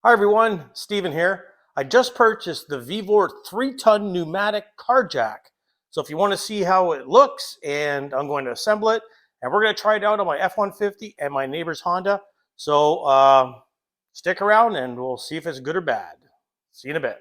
Hi everyone, Steven here. I just purchased the VEVOR 3-ton pneumatic car jack. So if you want to see how it looks, and I'm going to assemble it, and we're going to try it out on my F150 and my neighbor's Honda. So stick around and we'll see if it's good or bad. See you in a bit.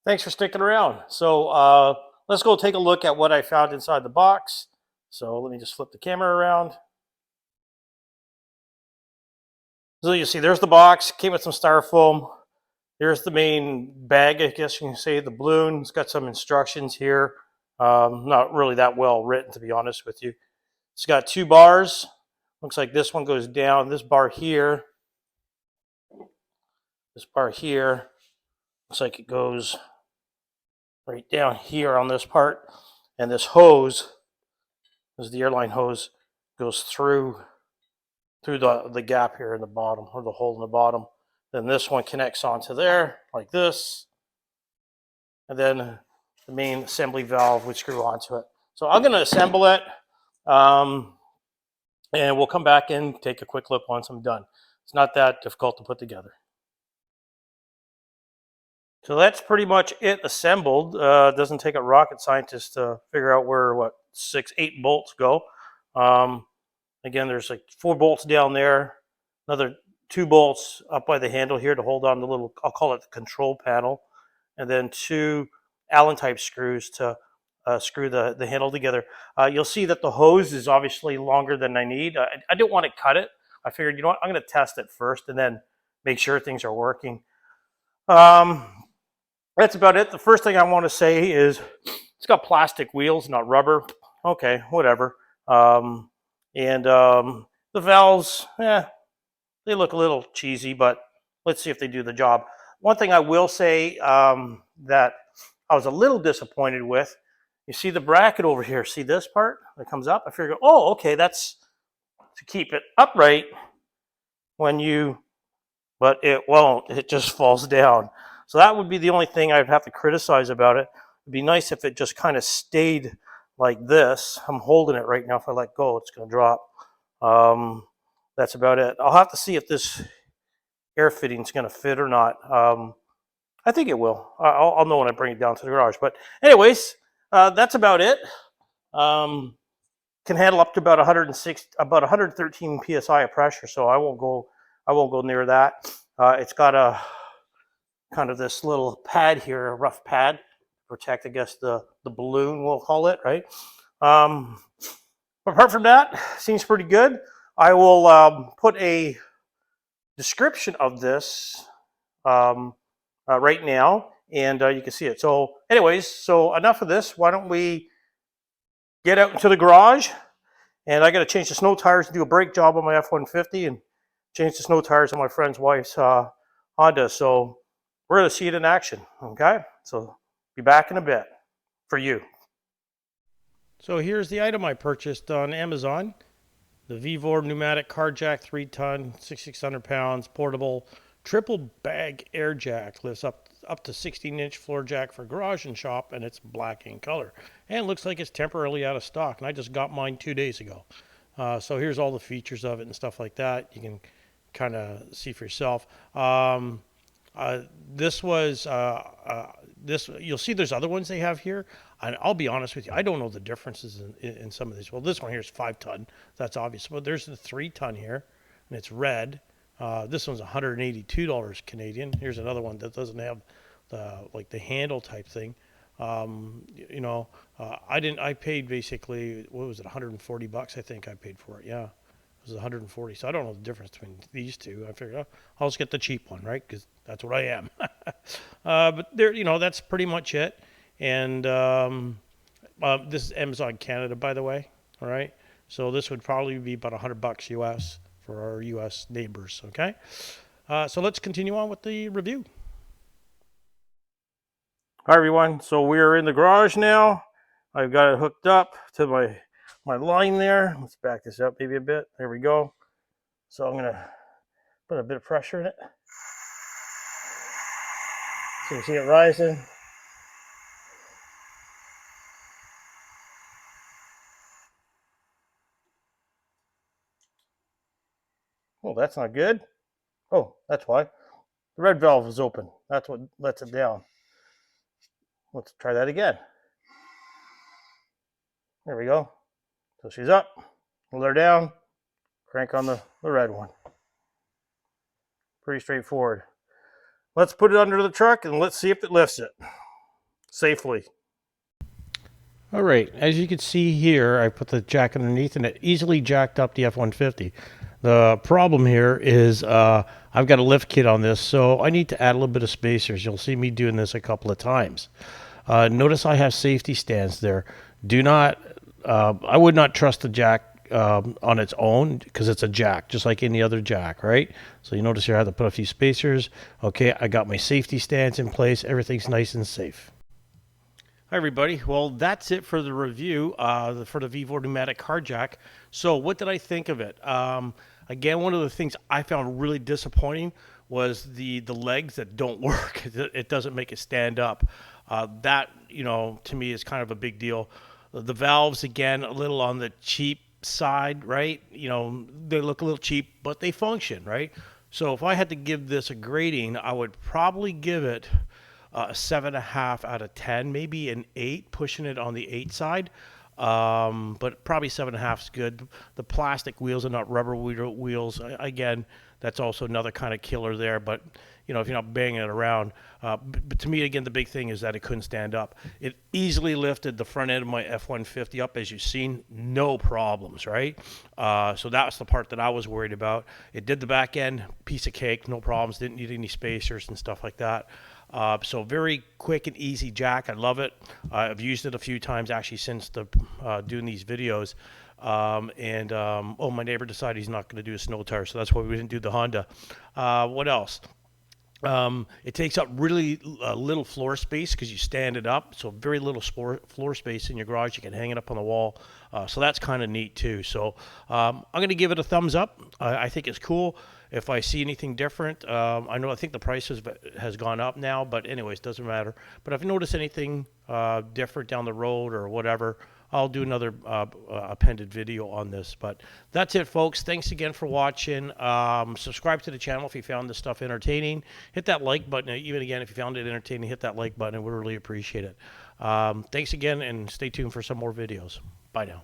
Thanks for sticking around. So let's go take a look at what I found inside the box. So let me just flip the camera around. So you see, there's the box. Came with some styrofoam. Here's the main bag, I guess you can say, the balloon. It's got some instructions here. Not really that well written, to be honest with you. It's got two bars. Looks like this one goes down. This bar here. Looks like it goes right down here on this part. And this hose, this is the airline hose, goes through the gap here in the bottom, or the hole in the bottom. Then this one connects onto there like this, and then the main assembly valve would screw onto it. So I'm going to assemble it, and we'll come back and take a quick look once I'm done. It's not that difficult to put together. So that's pretty much it assembled. It doesn't take a rocket scientist to figure out where, 6-8 bolts go. Again, there's like 4 bolts down there, another 2 bolts up by the handle here to hold on the little, I'll call it the control panel, and then 2 Allen type screws to screw the handle together. You'll see that the hose is obviously longer than I need. I didn't want to cut it. I figured, you know what, I'm going to test it first and then make sure things are working. That's about it. The first thing I want to say is it's got plastic wheels, not rubber. Okay, whatever. The valves, they look a little cheesy, but let's see if they do the job. One thing I will say that I was a little disappointed with, you see the bracket over here, see this part that comes up? I figured, oh, okay, that's to keep it upright but it won't, it just falls down. So that would be the only thing I'd have to criticize about it. It'd be nice if it just kind of stayed like this. I'm holding it right now. If I let go, it's going to drop. That's about it. I'll have to see if this air fitting is going to fit or not. I think it will. I'll know when I bring it down to the garage. But anyways, that's about it. Can handle up to about 113 psi of pressure, so I won't go near that. It's got a kind of this little pad here, a rough pad to protect, I guess, the balloon, we'll call it, right? Apart from that, seems pretty good. I will put a description of this right now, and you can see it. So anyways, so enough of this. Why don't we get out into the garage? And I got to change the snow tires and do a brake job on my F-150 and change the snow tires on my friend's wife's Honda. So we're going to see it in action, okay? So be back in a bit for you. So here's the item I purchased on Amazon. The VEVOR Pneumatic Car Jack 3-ton, 6,600 pounds, portable, triple bag air jack. Lifts up to 16-inch floor jack for garage and shop, and it's black in color. And it looks like it's temporarily out of stock, and I just got mine 2 days ago. So here's all the features of it and stuff like that. You can kind of see for yourself. You'll see there's other ones they have here. And I'll be honest with you, I don't know the differences in some of these. Well, this one here is 5-ton. That's obvious. But there's the 3-ton here, and it's red. This one's $182 Canadian. Here's another one that doesn't have the handle type thing. I paid basically, what was it, 140 bucks, I think I paid for it. Yeah, it was 140. So I don't know the difference between these two. I figured, I'll just get the cheap one, right? Because that's what I am. But there, that's pretty much it. And this is Amazon Canada, by the way. All right. So this would probably be about 100 bucks US for our US neighbors. Okay. So let's continue on with the review. Hi everyone, so we are in the garage now. I've got it hooked up to my line there. Let's back this up maybe a bit. There we go. So I'm gonna put a bit of pressure in it. So you see it rising. Oh, that's not good. Oh, that's why. The red valve is open. That's what lets it down. Let's try that again. There we go. So she's up. Let her down. Crank on the red one. Pretty straightforward. Let's put it under the truck and let's see if it lifts it safely. All right, as you can see here, I put the jack underneath and it easily jacked up the F-150. The problem here is I've got a lift kit on this, so I need to add a little bit of spacers. You'll see me doing this a couple of times. Notice I have safety stands there. Do not, I would not trust the jack on its own because it's a jack, just like any other jack, right? So you notice here I have to put a few spacers. Okay, I got my safety stands in place. Everything's nice and safe. Hi everybody. Well, that's it for the review for the VEVOR Pneumatic Car Jack. So what did I think of it? Again, one of the things I found really disappointing was the legs that don't work. It doesn't make it stand up. That, you know, to me is kind of a big deal. The valves, again, a little on the cheap side, right? You know, they look a little cheap, but they function, right? So if I had to give this a grading, I would probably give it a 7.5 out of 10, maybe an 8, pushing it on the 8 side. But probably 7.5 is good. The plastic wheels are not rubber wheels. Again, that's also another kind of killer there. But you know, if you're not banging it around. But to me, again, the big thing is that it couldn't stand up. It easily lifted the front end of my F-150 up, as you've seen, no problems, right? So that's the part that I was worried about. It did the back end, piece of cake, no problems. Didn't need any spacers and stuff like that. So very quick and easy jack. I love it. I've used it a few times actually since doing these videos. Oh, my neighbor decided he's not going to do a snow tire, so that's why we didn't do the Honda. What else? It takes up really little floor space because you stand it up, so very little floor space in your garage. You can hang it up on the wall, so that's kind of neat too. So I'm going to give it a thumbs up. I think it's cool. If I see anything different, I think the price has gone up now, but anyways, doesn't matter. But if I notice anything different down the road or whatever, I'll do another appended video on this. But that's it, folks. Thanks again for watching. Subscribe to the channel if you found this stuff entertaining. Hit that like button. Even again, if you found it entertaining, hit that like button. We really appreciate it. Thanks again, and stay tuned for some more videos. Bye now.